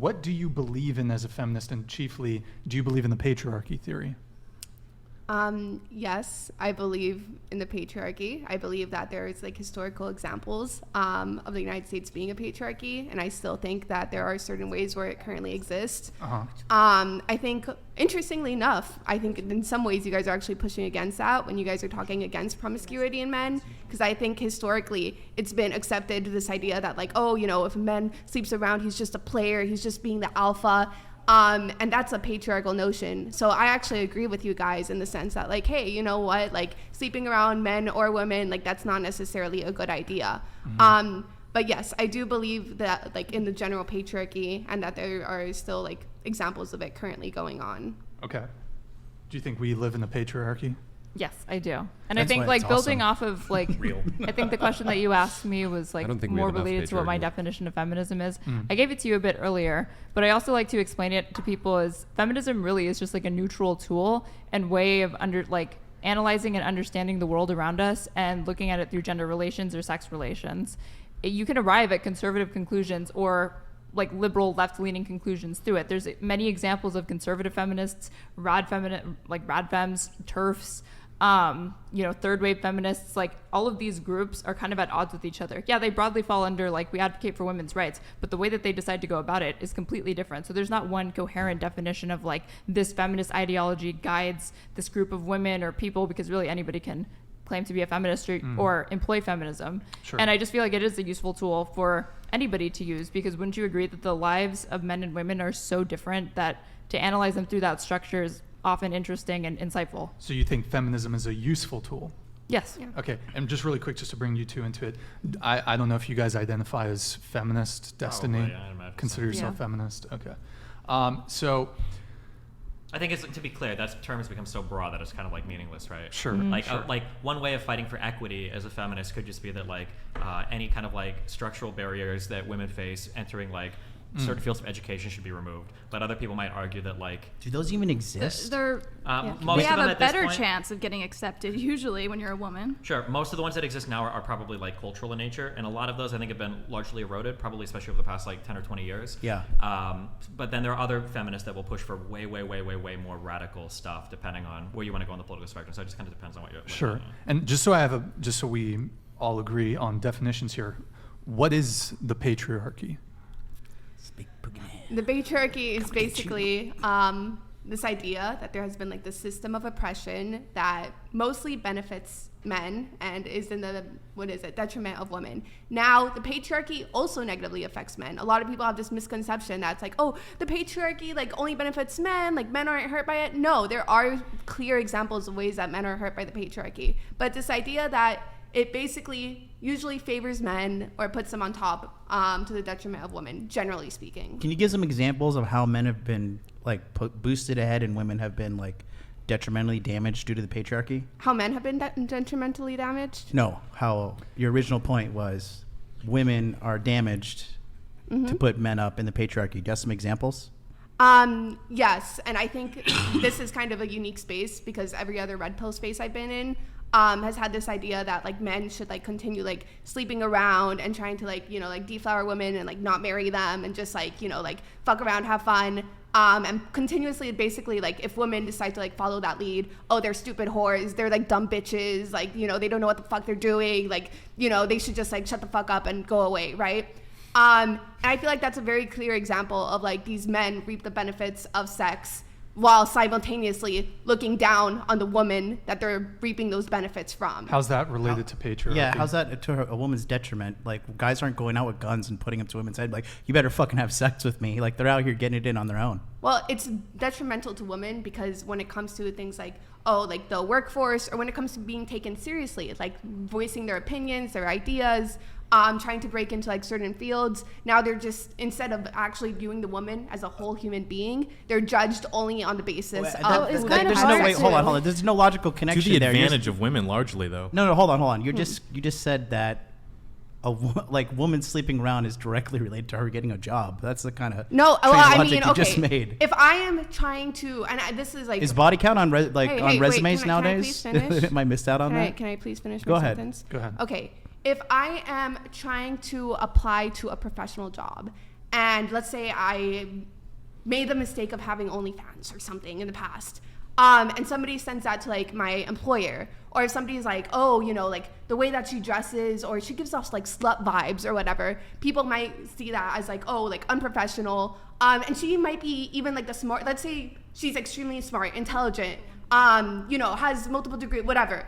What do you believe in as a feminist, and chiefly, do you believe in the patriarchy theory? Yes, I believe in the patriarchy. I believe that there's like historical examples of the United States being a patriarchy, and I still think that there are certain ways where it currently exists. I think, interestingly enough, I think in some ways you guys are actually pushing against that when you guys are talking against promiscuity in men, because I think historically it's been accepted, this idea that like, oh, you know, if a man sleeps around, he's just a player, he's just being the alpha. And that's a patriarchal notion. So I actually agree with you guys in the sense that like, hey, you know what, like sleeping around men or women, like that's not necessarily a good idea. But yes, I do believe that like in the general patriarchy, and that there are still like examples of it currently going on. Okay. Do you think we live in the patriarchy? Yes, I do. And That's I think why like it's building awesome. off of like, Real. I think the question that you asked me was like I don't think we more have enough related to what my patriarchy. definition of feminism is. I gave it to you a bit earlier, but I also like to explain it to people as feminism really is just like a neutral tool and way of analyzing and understanding the world around us and looking at it through gender relations or sex relations. You can arrive at conservative conclusions or like liberal left-leaning conclusions through it. There's many examples of conservative feminists, rad femmes, TERFs, third wave feminists. Like all of these groups are kind of at odds with each other. Yeah, they broadly fall under like we advocate for women's rights, but the way that they decide to go about it is completely different. So there's not one coherent definition of like this feminist ideology guides this group of women or people, because really anybody can claim to be a feminist or employ feminism. Sure. And I just feel like it is a useful tool for anybody to use, because wouldn't you agree that the lives of men and women are so different that to analyze them through that structure is often interesting and insightful? So you think feminism is a useful tool? Yes. Yeah. Okay, and just really quick, just to bring you two into it, I don't know if you guys identify as feminist, Destiny. Probably, I imagine Consider so. yourself Yeah. feminist? Okay. So, I think it's, to be clear, that term has become so broad that it's kind of like meaningless, right? sure. Like, sure. like one way of fighting for equity as a feminist could just be that like any kind of like structural barriers that women face entering like certain fields of education should be removed. But other people might argue that like Do those even exist? They're most they of have them a at this better point, chance of getting accepted usually when you're a woman. Sure, most of the ones that exist now are probably like cultural in nature, and a lot of those I think have been largely eroded, probably especially over the past like 10 or 20 years. Yeah. But then there are other feminists that will push for way more radical stuff, depending on where you want to go on the political spectrum. So it just kind of depends on what you're. Sure. And just so we all agree on definitions here, what is the patriarchy? Big boogeyman. The patriarchy is basically this idea that there has been like this system of oppression that mostly benefits men and is in the detriment of women. Now, the patriarchy also negatively affects men. A lot of people have this misconception that's like, oh, the patriarchy like only benefits men, like men aren't hurt by it. No, there are clear examples of ways that men are hurt by the patriarchy. But this idea that it basically usually favors men or puts them on top to the detriment of women, generally speaking. Can you give some examples of how men have been like boosted ahead and women have been like detrimentally damaged due to the patriarchy? How men have been detrimentally damaged? No, how your original point was women are damaged to put men up in the patriarchy. Do you have some examples? Yes, and I think this is kind of a unique space because every other red pill space I've been in has had this idea that like men should like continue like sleeping around and trying to like, you know, like deflower women and like not marry them and just like, you know, like fuck around, have fun. And continuously basically like if women decide to like follow that lead, oh, they're stupid whores, they're like dumb bitches, like, you know, they don't know what the fuck they're doing, like, you know, they should just like shut the fuck up and go away, right? And I feel like that's a very clear example of like these men reap the benefits of sex while simultaneously looking down on the woman that they're reaping those benefits from. How's that related to patriarchy? Yeah, how's that to a woman's detriment? Like, guys aren't going out with guns and putting them to women's head like, you better fucking have sex with me. Like, they're out here getting it in on their own. Well, it's detrimental to women because when it comes to things like, oh, like the workforce, or when it comes to being taken seriously, like voicing their opinions, their ideas, trying to break into like certain fields. Now they're just, instead of actually viewing the woman as a whole human being, they're judged only on the basis of it's kind of there's hard no way. to- Hold on. There's no logical To connection the there. You're advantage of women, largely, though. No, hold on. You just said that like woman sleeping around is directly related to her getting a job. That's the kind of no. Well, I logic mean, you okay. just made. If I am trying to, and this is like, Is body count on Hey, on wait, resumes can I nowadays? please finish? Am I missed out on that? Can I please finish Go my ahead. sentence? Go ahead. Okay. If I am trying to apply to a professional job and let's say I made the mistake of having OnlyFans or something in the past, and somebody sends that to like my employer, or if somebody's like, oh, you know, like the way that she dresses, or she gives off like slut vibes or whatever, people might see that as like, oh, like unprofessional, and she might be even like the smart, let's say she's extremely smart, intelligent, you know, has multiple degrees, whatever.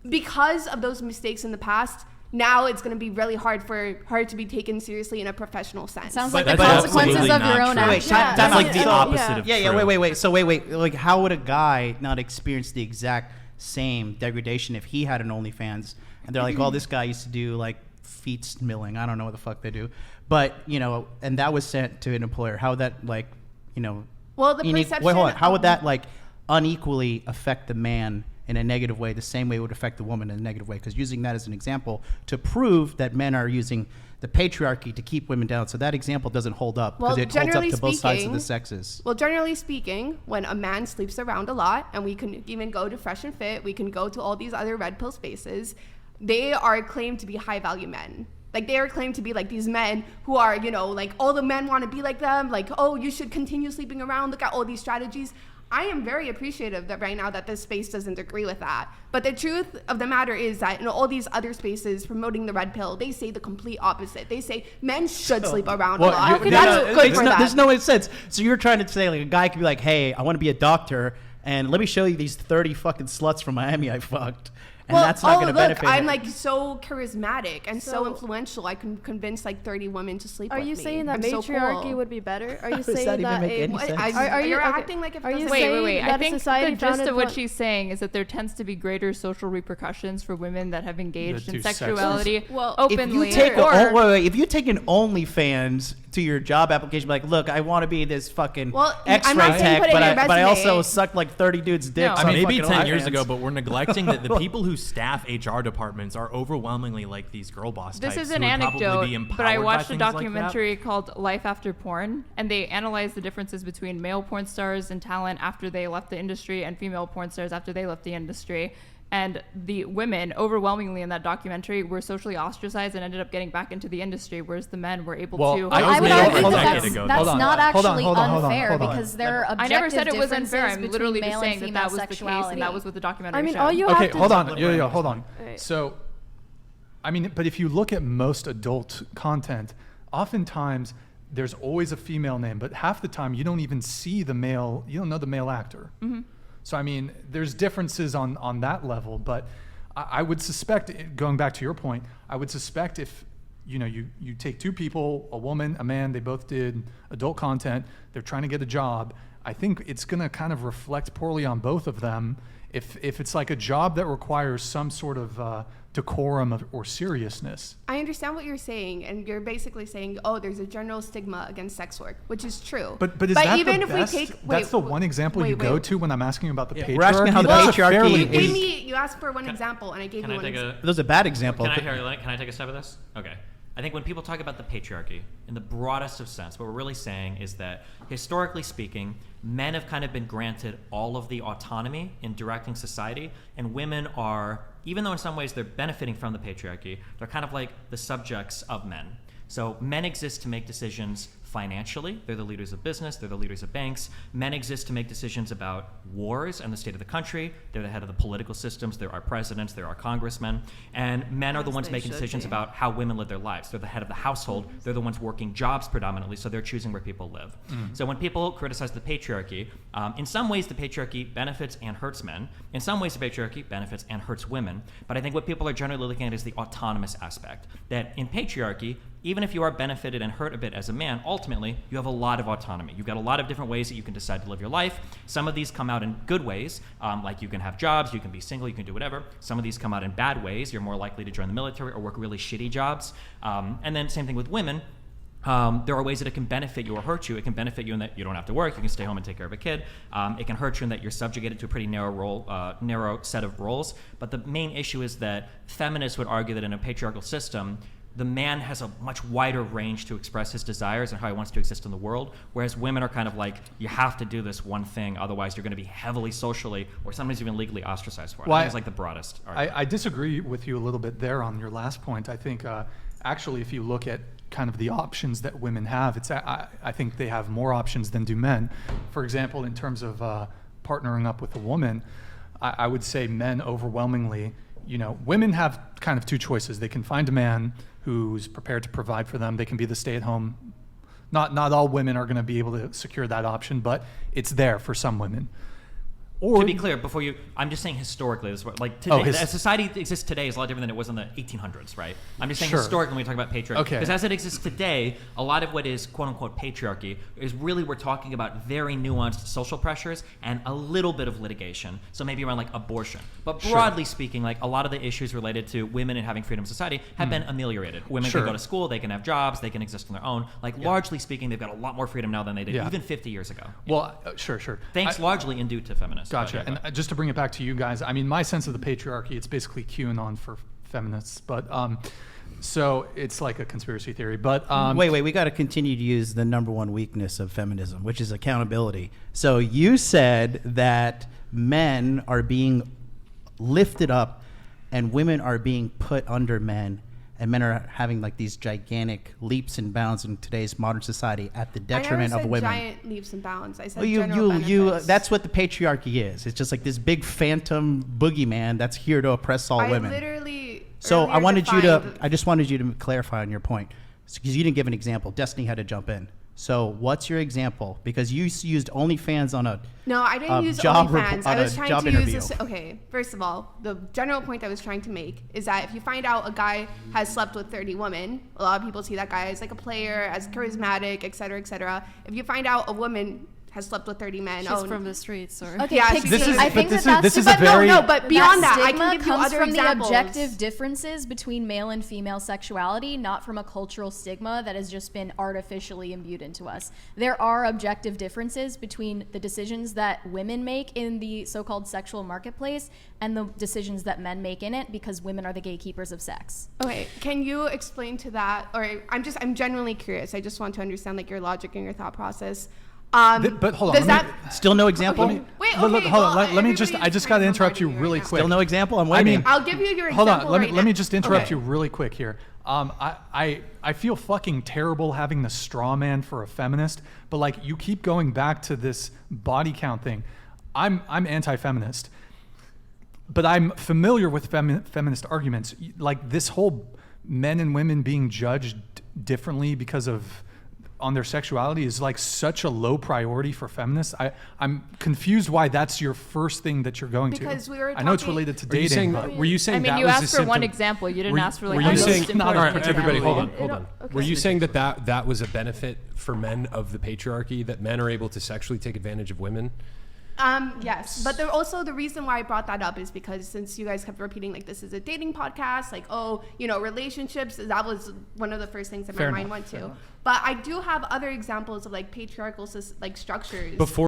Because of those mistakes in the past, now it's going to be really hard for her to be taken seriously in a professional sense. Sounds But like the that's consequences absolutely of your not own true. actions. Wait, that's like the opposite of Yeah, true. wait. So wait. Like, how would a guy not experience the exact same degradation if he had an OnlyFans? And they're like, oh, this guy used to do like feet milling. I don't know what the fuck they do. But, you know, and that was sent to an employer. How would that, like, you know... Well, the wait, perception... hold on. How would that, like, unequally affect the man in a negative way, the same way it would affect the woman in a negative way? Because using that as an example to prove that men are using the patriarchy to keep women down. So that example doesn't hold up because Well, it holds up generally to both sides of the speaking- sexes. Well, generally speaking, when a man sleeps around a lot, and we can even go to Fresh and Fit, we can go to all these other red pill spaces, they are claimed to be high value men. Like, they are claimed to be like these men who are, you know, like all the men want to be like them. Like, oh, you should continue sleeping around. Look at all these strategies. I am very appreciative that right now that this space doesn't agree with that. But the truth of the matter is that in all these other spaces promoting the red pill, they say the complete opposite. They say men should sleep around a lot. That's good for them. There's no sense. So you're trying to say like a guy could be like, hey, I want to be a doctor, and let me show you these 30 fucking sluts from Miami I fucked. And that's not going to benefit I'm him. like so charismatic and so influential. I can convince like 30 women to sleep Are with me. you saying that I'm so matriarchy cool. would be better? Are you Does that saying even that make it, any sense? Are you You're okay, acting like if are you doesn't- saying Wait. that I a think society the gist founded of what upon- she's saying is that there tends to be greater social repercussions for women that have engaged The in two sexes. sexuality Well, openly. if you take or if you take an OnlyFans to your job application, be like, look, I want to be this fucking Well, I'm X-ray not saying tech, put it in but your I also resume. sucked like 30 dudes' dicks. No. on Maybe fucking 10 years OnlyFans. ago, but we're neglecting that the people who staff HR departments are overwhelmingly like these girl boss this types is an who would probably be anecdote, empowered but I by watched a things like that. documentary called Life After Porn, and they analyzed the differences between male porn stars and talent after they left the industry and female porn stars after they left the industry. And the women, overwhelmingly in that documentary, were socially ostracized and ended up getting back into the industry, whereas the men were able Well, to. I I would Hold on, argue hold that on. that's Hold not on, actually hold on, unfair hold on. because there are I objective never said it was unfair. I'm differences literally between just male saying and that female was the case, sexuality. and that was what the documentary I mean, showed. all you Okay, have to hold on. Flip Yo, around. hold on. Right. So, I mean, but if you look at most adult content, oftentimes there's always a female name, but half the time you don't even see the male, you don't know the male actor. Mm-hmm. So, I mean, there's differences on that level, but I would suspect, going back to your point, I would suspect if, you know, you take two people, a woman, a man, they both did adult content, they're trying to get a job, I think it's going to kind of reflect poorly on both of them if it's like a job that requires some sort of decorum or seriousness. I understand what you're saying, and you're basically saying, oh, there's a general stigma against sex work, which is true. But is that even the if best? we take, That's the one example you go wait. to when I'm asking about the patriarchy. we're asking how the That's a patriarchy fairly is- You gave weak- me, you asked for one example, and I gave Can you I one take example. a That was a bad example. Can I take a stab at this? Okay. I think when people talk about the patriarchy in the broadest of sense, what we're really saying is that historically speaking, men have kind of been granted all of the autonomy in directing society, and women are, even though in some ways they're benefiting from the patriarchy, they're kind of like the subjects of men. So men exist to make decisions financially. They're the leaders of business. They're the leaders of banks. Men exist to make decisions about wars and the state of the country. They're the head of the political systems. They're our presidents. They're our congressmen. And men are the As ones they making should decisions be. about how women live their lives. They're the head of the household. They're the ones working jobs predominantly, so they're choosing where people live. So when people criticize the patriarchy, in some ways the patriarchy benefits and hurts men. In some ways the patriarchy benefits and hurts women. But I think what people are generally looking at is the autonomous aspect. That in patriarchy, even if you are benefited and hurt a bit as a man, ultimately you have a lot of autonomy. You've got a lot of different ways that you can decide to live your life. Some of these come out in good ways, like you can have jobs, you can be single, you can do whatever. Some of these come out in bad ways. You're more likely to join the military or work really shitty jobs. And then same thing with women. There are ways that it can benefit you or hurt you. It can benefit you in that you don't have to work. You can stay home and take care of a kid. It can hurt you in that you're subjugated to a pretty narrow set of roles. But the main issue is that feminists would argue that in a patriarchal system, the man has a much wider range to express his desires and how he wants to exist in the world, whereas women are kind of like, you have to do this one thing, otherwise you're going to be heavily socially or sometimes even legally ostracized for it. Well, I think it's like the broadest argument. I disagree with you a little bit there on your last point. I think actually if you look at kind of the options that women have. I think they have more options than do men. For example, in terms of partnering up with a woman, I would say men overwhelmingly, women have kind of two choices. They can find a man who's prepared to provide for them. They can be the stay-at-home. Not all women are going to be able to secure that option, but it's there for some women. Or, to be clear, I'm just saying historically, this is what, like today, as society exists today is a lot different than it was in the 1800s, right? I'm just saying historically when we talk about patriarchy. Because as it exists today, a lot of what is quote unquote patriarchy is really we're talking about very nuanced social pressures and a little bit of litigation. So maybe around like abortion. But broadly speaking, like a lot of the issues related to women and having freedom in society have been ameliorated. Women can go to school, they can have jobs, they can exist on their own. Like largely speaking, they've got a lot more freedom now than they did even 50 years ago. Well, sure. Thanks largely in due to feminists. Gotcha. And just to bring it back to you guys, I mean, my sense of the patriarchy, it's basically QAnon for feminists, but so it's like a conspiracy theory. But wait, we got to continue to use the number one weakness of feminism, which is accountability. So you said that men are being lifted up and women are being put under men, and men are having like these gigantic leaps and bounds in today's modern society at the detriment of women. Giant leaps and bounds. I said you that's what the patriarchy is. It's just like this big phantom boogeyman that's here to oppress all women. So I just wanted you to clarify on your point, because you didn't give an example. Destiny had to jump in. So what's your example? Because you used OnlyFans on a No, I didn't use OnlyFans. I was trying to use this. Okay, first of all, the general point I was trying to make is that if you find out a guy has slept with 30 women, a lot of people see that guy as like a player, as charismatic, et cetera, et cetera. If you find out a woman has slept with 30 men. She's from the streets, or okay, yeah, Pixie, I think this that's is a very but beyond that, I can give you comes other from examples. The objective differences between male and female sexuality, not from a cultural stigma that has just been artificially imbued into us. There are objective differences between the decisions that women make in the so-called sexual marketplace and the decisions that men make in it, because women are the gatekeepers of sex. Okay, can you explain to that? Or I'm genuinely curious. I just want to understand like your logic and your thought process. But hold on. Still no example? Okay, hold on. Let me I just got to interrupt you really quick. Still no example? I'm waiting. I'll give you your hold example. Hold on. Let me just interrupt you really quick here. I feel fucking terrible having the straw man for a feminist, but like you keep going back to this body count thing. I'm anti-feminist, but I'm familiar with feminist arguments. Like this whole men and women being judged differently because of on their sexuality is like such a low priority for feminists. I'm confused why that's your first thing that you're going because to. We were I know it's related to dating. Were you saying that you was asked for one example. You didn't ask for like were you saying, all right, everybody, hold on. Okay. Were you saying that was a benefit for men of the patriarchy, that men are able to sexually take advantage of women? Yes, but also the reason why I brought that up is because since you guys kept repeating like this is a dating podcast, like relationships, that was one of the first things that my mind went to. But I do have other examples of like patriarchal like structures. Before